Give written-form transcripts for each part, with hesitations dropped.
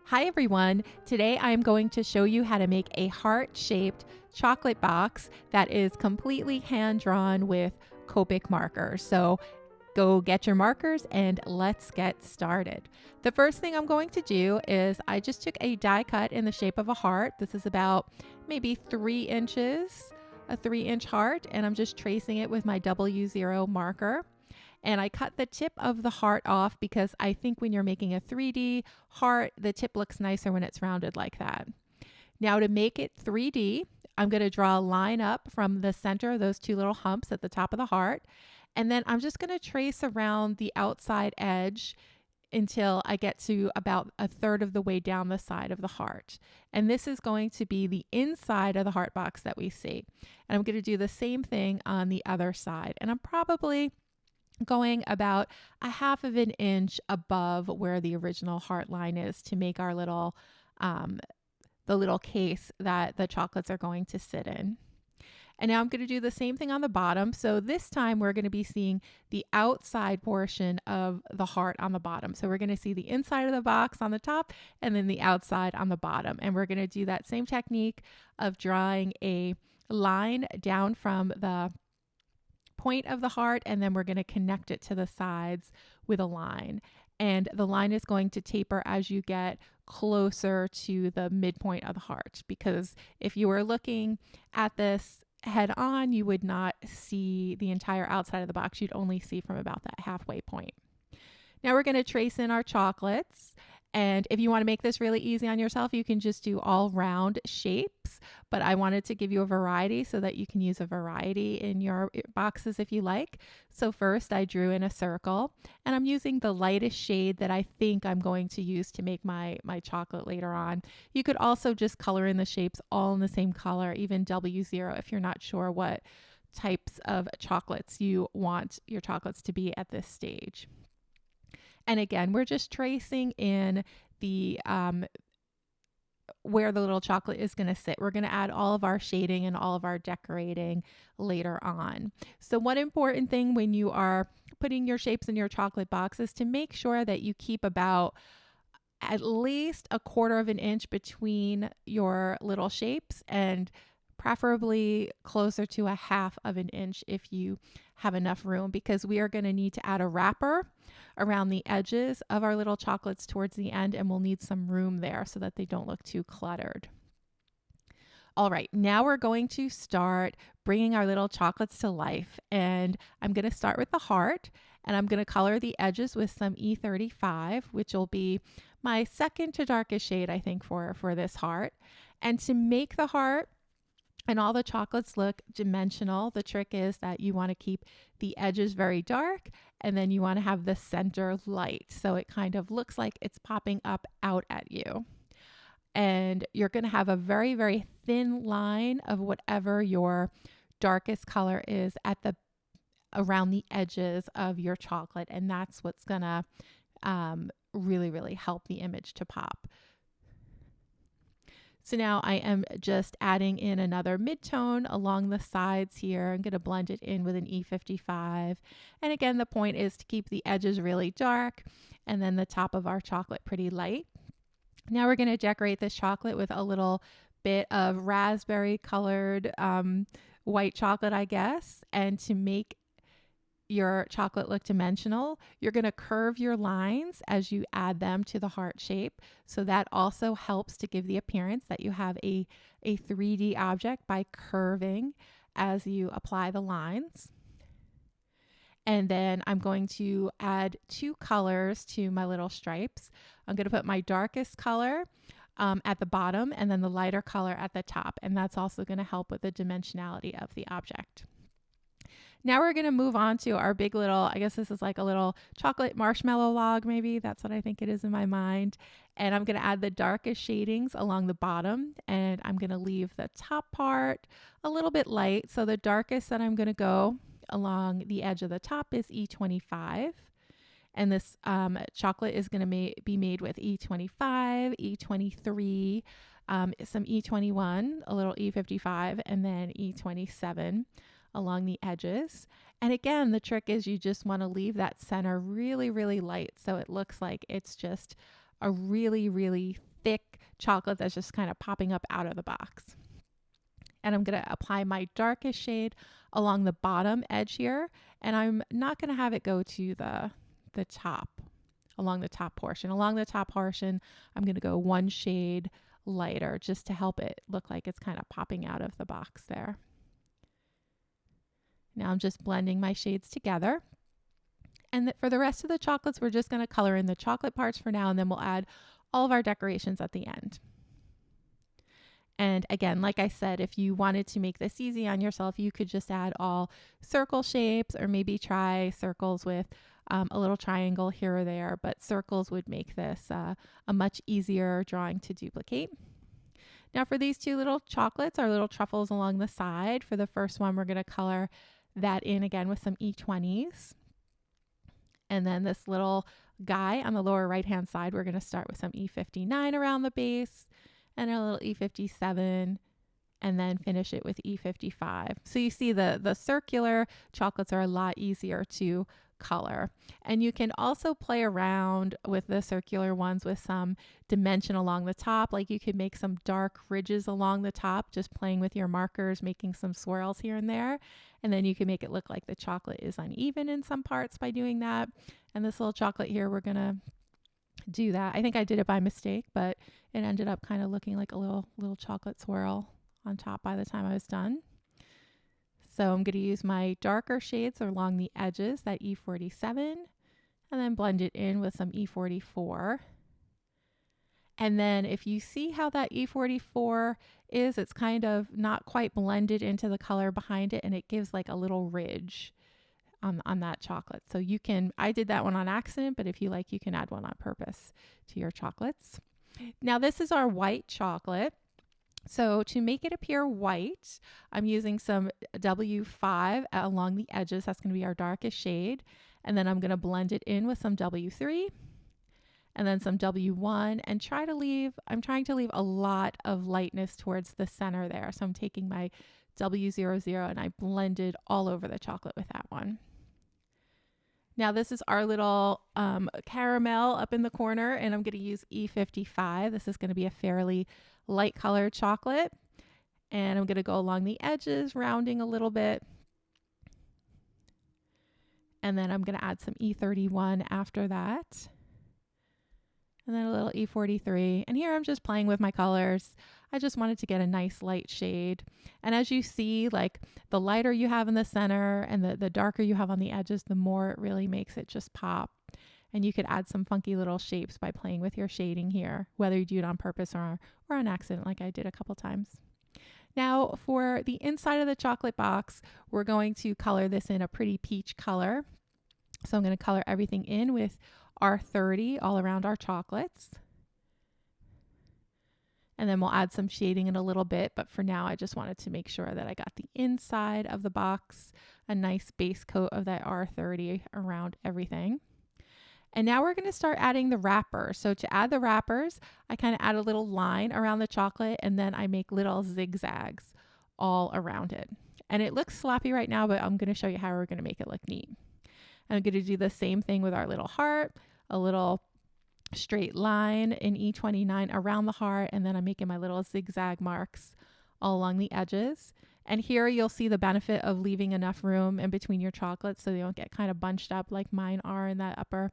Hi everyone, today I'm going to show you how to make a heart-shaped chocolate box that is completely hand-drawn with Copic markers. So go get your markers and let's get started. The first thing I'm going to do is I just took a die cut in the shape of a heart. This is about maybe 3 inches, a 3-inch heart, and I'm just tracing it with my W0 marker. And I cut the tip of the heart off because I think when you're making a 3D heart, the tip looks nicer when it's rounded like that. Now to make it 3D, I'm going to draw a line up from the center of those 2 little humps at the top of the heart. And then I'm just going to trace around the outside edge until I get to about 1/3 of the way down the side of the heart. And this is going to be the inside of the heart box that we see. And I'm going to do the same thing on the other side. And I'm probably going about 1/2 of an inch above where the original heart line is to make our little the little case that the chocolates are going to sit in. And now I'm going to do the same thing on the bottom. So this time we're going to be seeing the outside portion of the heart on the bottom. So we're going to see the inside of the box on the top and then the outside on the bottom. And we're going to do that same technique of drawing a line down from the point of the heart, and then we're going to connect it to the sides with a line. And the line is going to taper as you get closer to the midpoint of the heart, because if you were looking at this head on, you would not see the entire outside of the box. You'd only see from about that halfway point. Now we're going to trace in our chocolates. And if you want to make this really easy on yourself, you can just do all round shapes. But I wanted to give you a variety so that you can use a variety in your boxes if you like. So first I drew in a circle, and I'm using the lightest shade that I think I'm going to use to make my chocolate later on. You could also just color in the shapes all in the same color, even W0 if you're not sure what types of chocolates you want your chocolates to be at this stage. And again, we're just tracing in the where the little chocolate is going to sit. We're going to add all of our shading and all of our decorating later on. So one important thing when you are putting your shapes in your chocolate box is to make sure that you keep about at least 1/4 of an inch between your little shapes, and preferably closer to 1/2 of an inch if you have enough room, because we are going to need to add a wrapper around the edges of our little chocolates towards the end, and we'll need some room there so that they don't look too cluttered. All right, now we're going to start bringing our little chocolates to life, and I'm going to start with the heart, and I'm going to color the edges with some E35, which will be my second to darkest shade, I think, for this heart. And to make the heart and all the chocolates look dimensional, the trick is that you want to keep the edges very dark, and then you want to have the center light, so it kind of looks like it's popping up out at you. And you're going to have a very, very thin line of whatever your darkest color is at the around the edges of your chocolate, and that's what's going to really, really help the image to pop. So now I am just adding in another midtone along the sides here. I'm going to blend it in with an E55. And again, the point is to keep the edges really dark and then the top of our chocolate pretty light. Now we're going to decorate this chocolate with a little bit of raspberry colored white chocolate, I guess. And to make your chocolate look dimensional, you're going to curve your lines as you add them to the heart shape. So that also helps to give the appearance that you have a 3D object by curving as you apply the lines. And then I'm going to add 2 colors to my little stripes. I'm going to put my darkest color at the bottom and then the lighter color at the top. And that's also going to help with the dimensionality of the object. Now we're going to move on to our big little, I guess this is like a little chocolate marshmallow log, maybe. That's what I think it is in my mind. And I'm going to add the darkest shadings along the bottom, and I'm going to leave the top part a little bit light. So the darkest that I'm going to go along the edge of the top is E25. And this chocolate is going to be made with E25, E23, some E21, a little E55, and then E27 along the edges. And again, the trick is you just want to leave that center really, really light so it looks like it's just a really, really chocolate that's just kind of popping up out of the box. And I'm going to apply my darkest shade along the bottom edge here. And I'm not going to have it go to the top, along the top portion. Along the top portion, I'm going to go one shade lighter just to help it look like it's kind of popping out of the box there. Now I'm just blending my shades together. And for the rest of the chocolates, we're just going to color in the chocolate parts for now, and then we'll add all of our decorations at the end. And again, like I said, if you wanted to make this easy on yourself, you could just add all circle shapes, or maybe try circles with a little triangle here or there, but circles would make this a much easier drawing to duplicate. Now for these two little chocolates, our little truffles along the side, for the first one, we're going to color that in again with some E20s. And then this little guy on the lower right hand side, we're going to start with some E59 around the base and a little E57, and then finish it with E55. So you see the circular chocolates are a lot easier to color. And you can also play around with the circular ones with some dimension along the top. Like you could make some dark ridges along the top, just playing with your markers, making some swirls here and there. And then you can make it look like the chocolate is uneven in some parts by doing that. And this little chocolate here, we're going to do that. I think I did it by mistake, but it ended up kind of looking like a little chocolate swirl on top by the time I was done. So I'm going to use my darker shades along the edges, that E47, and then blend it in with some E44. And then if you see how that E44 is, it's kind of not quite blended into the color behind it, and it gives like a little ridge on that chocolate. So you can, I did that one on accident, but if you like, you can add one on purpose to your chocolates. Now this is our white chocolate. So to make it appear white, I'm using some W5 along the edges. That's going to be our darkest shade. And then I'm going to blend it in with some W3 and then some W1, and I'm trying to leave a lot of lightness towards the center there. So I'm taking my W00 and I blended all over the chocolate with that one. Now this is our little caramel up in the corner, and I'm going to use E55. This is going to be a fairly light colored chocolate, and I'm going to go along the edges, rounding a little bit. And then I'm going to add some E31 after that. And then a little E43. And here I'm just playing with my colors. I just wanted to get a nice light shade. And as you see, like the lighter you have in the center and the darker you have on the edges, the more it really makes it just pop. And you could add some funky little shapes by playing with your shading here, whether you do it on purpose or on accident, like I did a couple times. Now for the inside of the chocolate box, we're going to color this in a pretty peach color. So I'm going to color everything in with R30 all around our chocolates. And then we'll add some shading in a little bit, but for now I just wanted to make sure that I got the inside of the box, a nice base coat of that R30 around everything. And now we're going to start adding the wrappers. So to add the wrappers, I kind of add a little line around the chocolate, and then I make little zigzags all around it. And it looks sloppy right now, but I'm going to show you how we're going to make it look neat. I'm going to do the same thing with our little heart, a little straight line in E29 around the heart, and then I'm making my little zigzag marks all along the edges. And here you'll see the benefit of leaving enough room in between your chocolates so they don't get kind of bunched up like mine are in that upper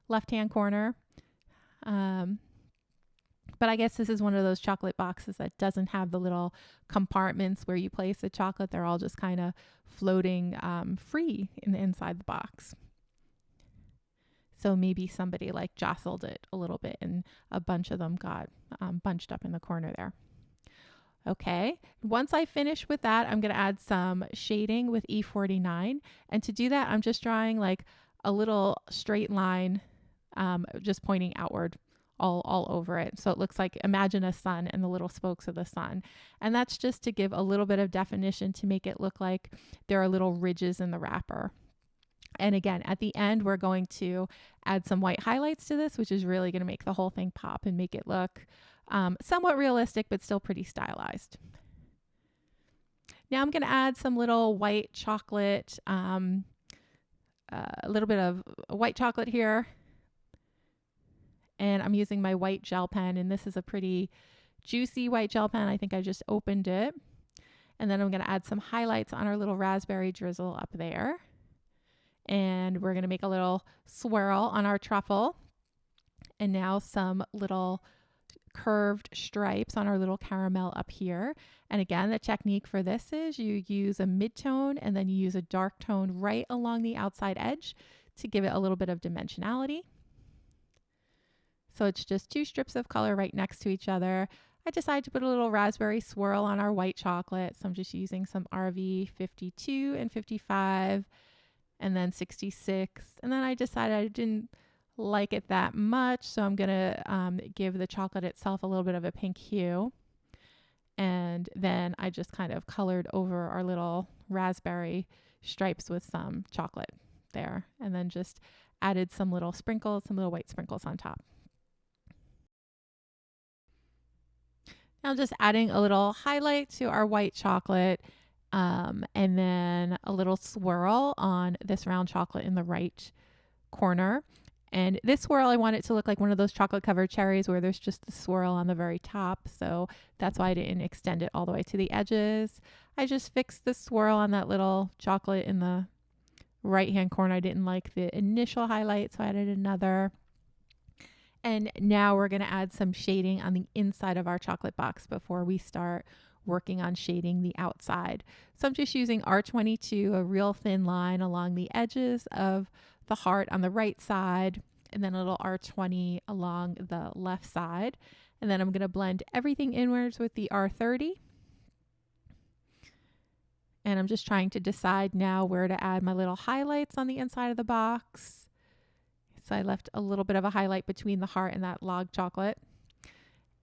left-hand corner. But I guess this is one of those chocolate boxes that doesn't have the little compartments where you place the chocolate. They're all just kind of floating free inside the box. So maybe somebody like jostled it a little bit and a bunch of them got bunched up in the corner there. Okay, once I finish with that, I'm going to add some shading with E49. And to do that, I'm just drawing like a little straight line, just pointing outward all over it. So it looks like, imagine a sun and the little spokes of the sun. And that's just to give a little bit of definition to make it look like there are little ridges in the wrapper. And again, at the end, we're going to add some white highlights to this, which is really going to make the whole thing pop and make it look somewhat realistic, but still pretty stylized. Now I'm going to add some little white chocolate, a little bit of white chocolate here. And I'm using my white gel pen, and this is a pretty juicy white gel pen. I think I just opened it. And then I'm going to add some highlights on our little raspberry drizzle up there. And we're going to make a little swirl on our truffle. And now some little curved stripes on our little caramel up here. And again, the technique for this is you use a mid-tone and then you use a dark tone right along the outside edge to give it a little bit of dimensionality. So it's just 2 strips of color right next to each other. I decided to put a little raspberry swirl on our white chocolate. So I'm just using some RV 52 and 55 and then 66. And then I decided I didn't like it that much. So I'm going to give the chocolate itself a little bit of a pink hue. And then I just kind of colored over our little raspberry stripes with some chocolate there. And then just added some little sprinkles, some little white sprinkles on top. Now just adding a little highlight to our white chocolate, and then a little swirl on this round chocolate in the right corner. And this swirl, I want it to look like one of those chocolate covered cherries where there's just the swirl on the very top. So that's why I didn't extend it all the way to the edges. I just fixed the swirl on that little chocolate in the right hand corner. I didn't like the initial highlight, so I added another. And now we're going to add some shading on the inside of our chocolate box before we start working on shading the outside. So I'm just using R22, a real thin line along the edges of the heart on the right side, and then a little R20 along the left side. And then I'm going to blend everything inwards with the R30. And I'm just trying to decide now where to add my little highlights on the inside of the box. So I left a little bit of a highlight between the heart and that log chocolate.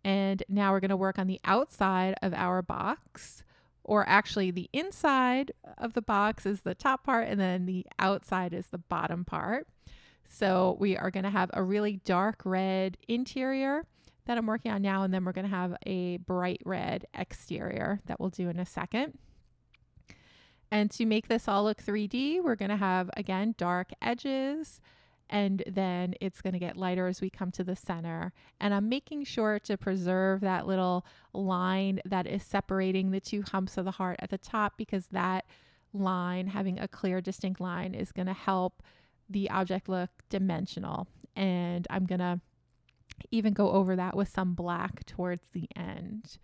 And now we're going to work on the outside of our box, or actually the inside of the box is the top part and then the outside is the bottom part. So we are going to have a really dark red interior that I'm working on now, and then we're going to have a bright red exterior that we'll do in a second. And to make this all look 3D, we're going to have, again, dark edges, and then it's going to get lighter as we come to the center. And I'm making sure to preserve that little line that is separating the 2 humps of the heart at the top, because that line, having a clear, distinct line, is going to help the object look dimensional. And I'm going to even go over that with some black towards the end,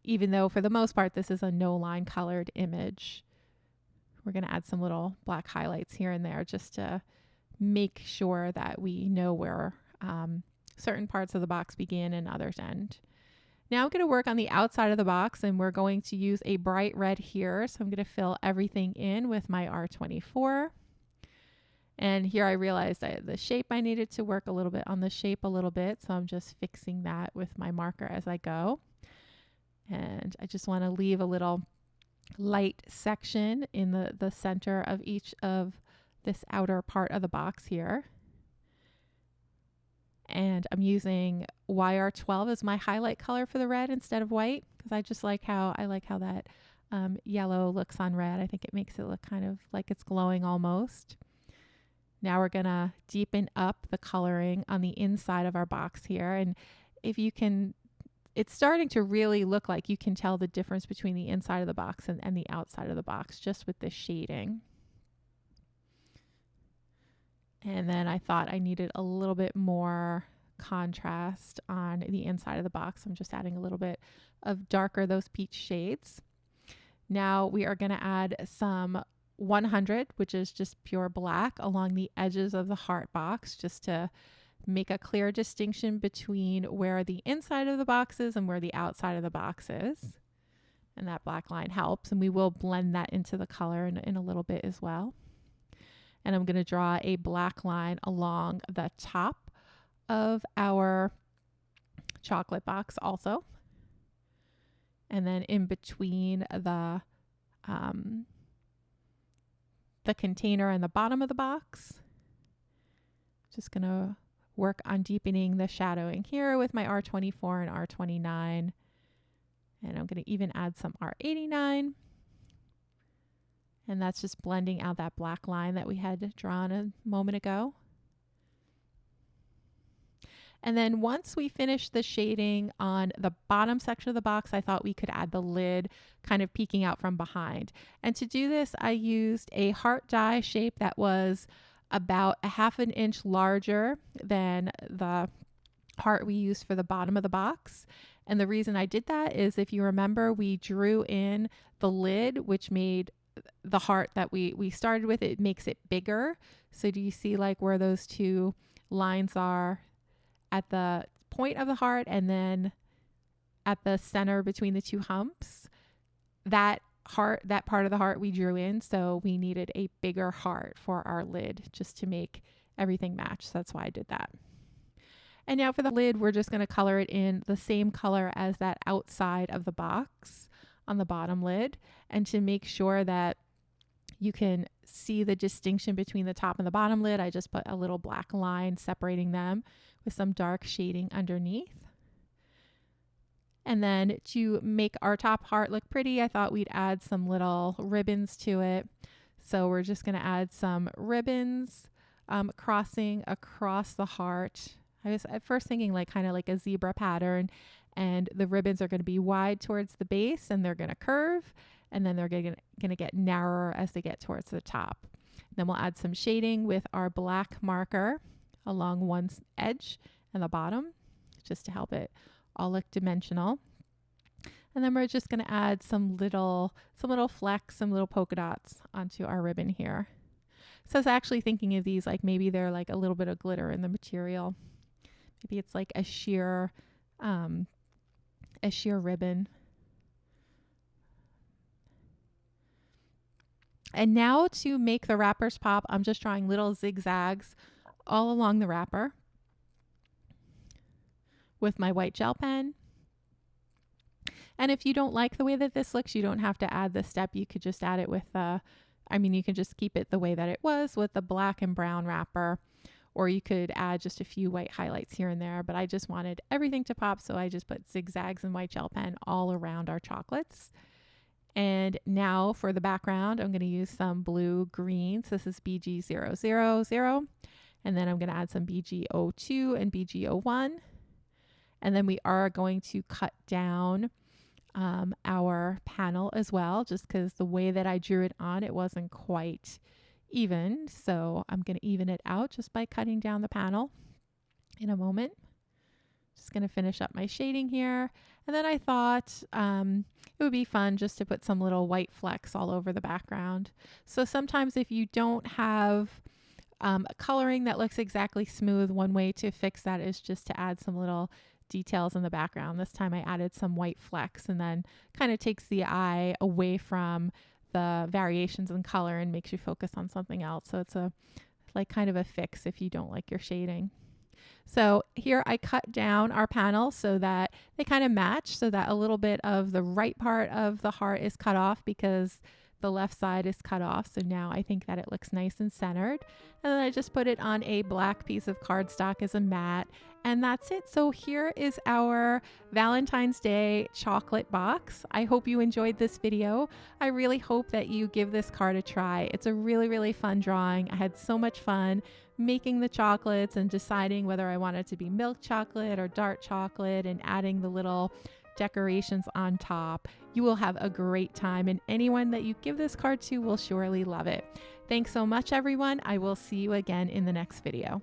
even though for the most part this is a no line colored image. We're going to add some little black highlights here and there just to make sure that we know where certain parts of the box begin and others end. Now I'm going to work on the outside of the box, and we're going to use a bright red here. So I'm going to fill everything in with my R24. And here I realized the shape, I needed to work a little bit on the shape a little bit. So I'm just fixing that with my marker as I go. And I just want to leave a little light section in the center of each of this outer part of the box here. And I'm using YR12 as my highlight color for the red instead of white, because I just like how that yellow looks on red. I think it makes it look kind of like it's glowing almost. Now we're gonna deepen up the coloring on the inside of our box here. And if you can, it's starting to really look like you can tell the difference between the inside of the box and the outside of the box just with the shading. And then I thought I needed a little bit more contrast on the inside of the box. I'm just adding a little bit of darker, those peach shades. Now we are going to add some 100, which is just pure black, along the edges of the heart box, just to make a clear distinction between where the inside of the box is and where the outside of the box is. And that black line helps, and we will blend that into the color in a little bit as well. And I'm going to draw a black line along the top of our chocolate box also. And then in between the container and the bottom of the box. Just going to work on deepening the shadowing here with my R24 and R29. And I'm going to even add some R89. And that's just blending out that black line that we had drawn a moment ago. And then once we finished the shading on the bottom section of the box, I thought we could add the lid kind of peeking out from behind. And to do this, I used a heart die shape that was about a 1/2 inch larger than the heart we used for the bottom of the box. And the reason I did that is, if you remember, we drew in the lid, which made the heart that we started with, it makes it bigger. So do you see like where those two lines are at the point of the heart and then at the center between the two humps? That part of the heart we drew in, so we needed a bigger heart for our lid just to make everything match. So that's why I did that. And now for the lid, we're just going to color it in the same color as that outside of the box on the bottom lid. And to make sure that you can see the distinction between the top and the bottom lid, I just put a little black line separating them with some dark shading underneath. And then to make our top heart look pretty, I thought we'd add some little ribbons to it. So we're just going to add some ribbons crossing across the heart. I was at first thinking like kind of like a zebra pattern, and the ribbons are going to be wide towards the base and they're going to curve, and then they're going to get narrower as they get towards the top. Then we'll add some shading with our black marker along one edge and the bottom, just to help it all look dimensional. And then we're just going to add some little flecks, some little polka dots onto our ribbon here. So I was actually thinking of these like maybe they're like a little bit of glitter in the material. Maybe it's like a sheer ribbon. And now to make the wrappers pop, I'm just drawing little zigzags all along the wrapper with my white gel pen. And if you don't like the way that this looks, you don't have to add this step. You could just add it with you can just keep it the way that it was with the black and brown wrapper, or you could add just a few white highlights here and there, but I just wanted everything to pop, so I just put zigzags and white gel pen all around our chocolates. And now for the background, I'm going to use some blue greens. This is BG000, and then I'm going to add some BG02 and BG01. And then we are going to cut down our panel as well, just because the way that I drew it on, it wasn't quite even. So I'm going to even it out just by cutting down the panel in a moment. Just going to finish up my shading here. And then I thought it would be fun just to put some little white flecks all over the background. So sometimes if you don't have coloring that looks exactly smooth, one way to fix that is just to add some little details in the background. This time I added some white flecks, and then kind of takes the eye away from the variations in color and makes you focus on something else. So it's a like kind of a fix if you don't like your shading. So here I cut down our panel so that they kind of match, so that a little bit of the right part of the heart is cut off because the left side is cut off. So now I think that it looks nice and centered. And then I just put it on a black piece of cardstock as a mat. And that's it. So here is our Valentine's Day chocolate box. I hope you enjoyed this video. I really hope that you give this card a try. It's a really, really fun drawing. I had so much fun making the chocolates and deciding whether I wanted to be milk chocolate or dark chocolate and adding the little decorations on top. You will have a great time, and anyone that you give this card to will surely love it. Thanks so much, everyone. I will see you again in the next video.